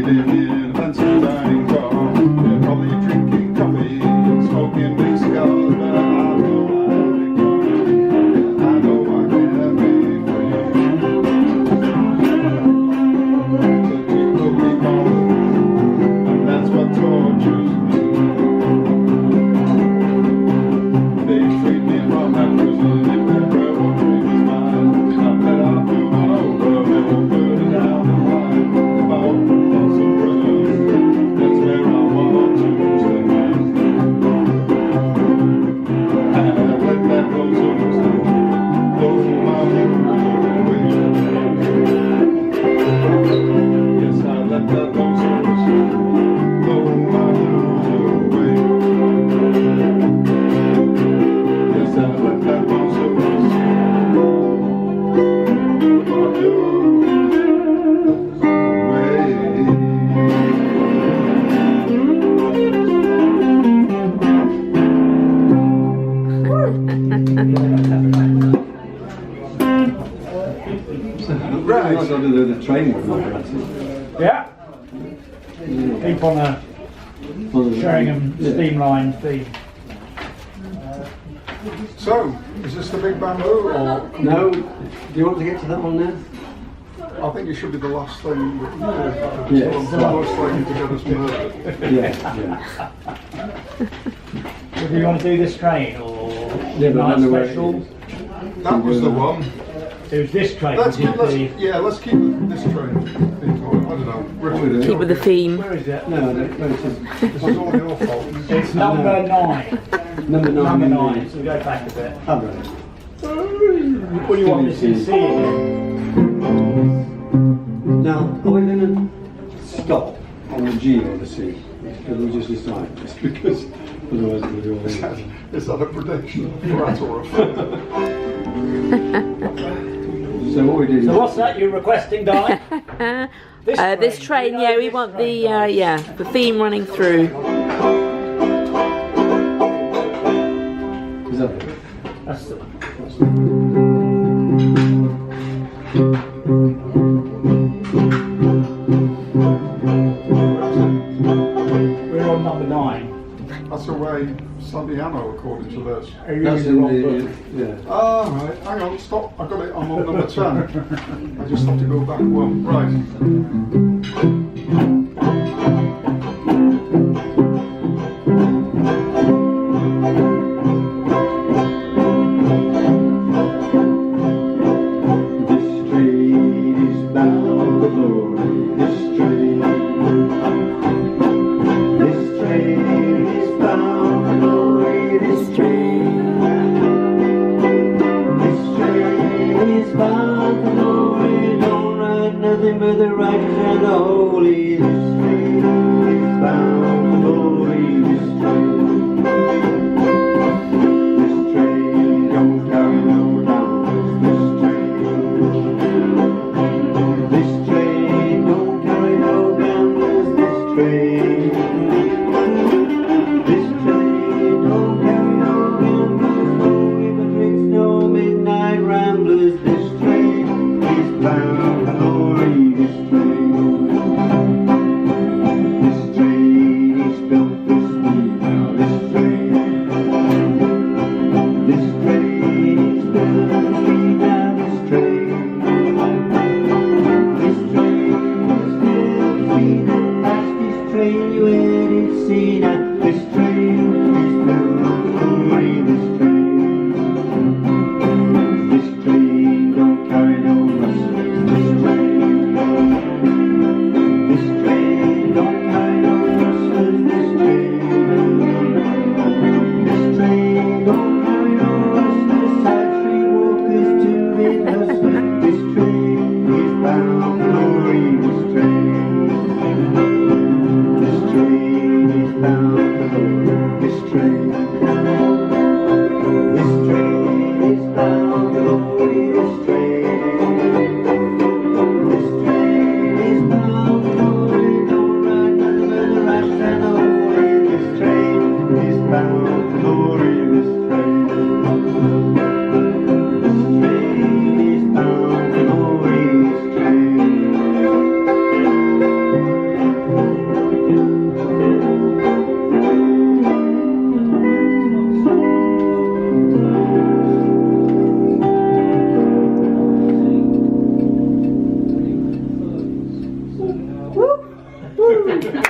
speeding in a fancy dining car. They're probably drinking coffee and smoking big cigars, but I know I can't be free. So people be calling, and that's what tortures me. They freed me from that prison if their rebel dream is mine. I bet I'll do one over, they won't burn it down the line. If I open up some prison, that's where I want to stay. And I let that rose blow my mood away. Yes, I let that rose blow my mood away. Yes, I let that rose Right. I've got to do the train with my glasses. Yeah. Keep on a Sheringham Steamline theme. So, is this the big bamboo or? No, do you want to get to that one now? I think it should be the last thing we do. Yes. It's almost likely to get us murdered. Yeah. Do you want to do this train or Yeah, but I night don't know where it special? is. That was the one. It was this train. Let's which keep, is the- let's keep this train. I don't know. Richard, Keep with the theme. Where is it? No, I don't know. this is all your fault. It's number 9. Number 9. Number 9. So we go back a bit. Oh, right. What do you want me to see again? Now, are we going to stop on the G or the C? Because we just decide this because otherwise we'll do all this. Is that a prediction? Right or a fact? So what we do? So what's that you're requesting, darling? This train, yeah, we want the theme running through. Is that it? That's the one. We're on number 9. That's away Sandiano according to this. Are you That's in the wrong in book? the, yeah. Ah, right. Hang on, stop. I got it. I'm on number 10. I just have to go back one. Right. This train is bound for glory. This train is bound for glory. This train is bound for glory. Don't ride nothing but the righteous and the holy. This train is bound for glory. This train don't carry no doubts. This train don't carry no gamblers. This train don't carry no gamblers, no hypocrites, no midnight ramblers. This train is bound for glory. This train is built for speed. Now this train is built for speed. Now this train is built for speed. The fastest train you ever seen. Now this train is built for glory. This train don't carry no rustlers. This train don't carry no rustlers. This train don't carry no rustlers. Side street walkers to big hustlers. This train is bound for glory. This train is bound Woo!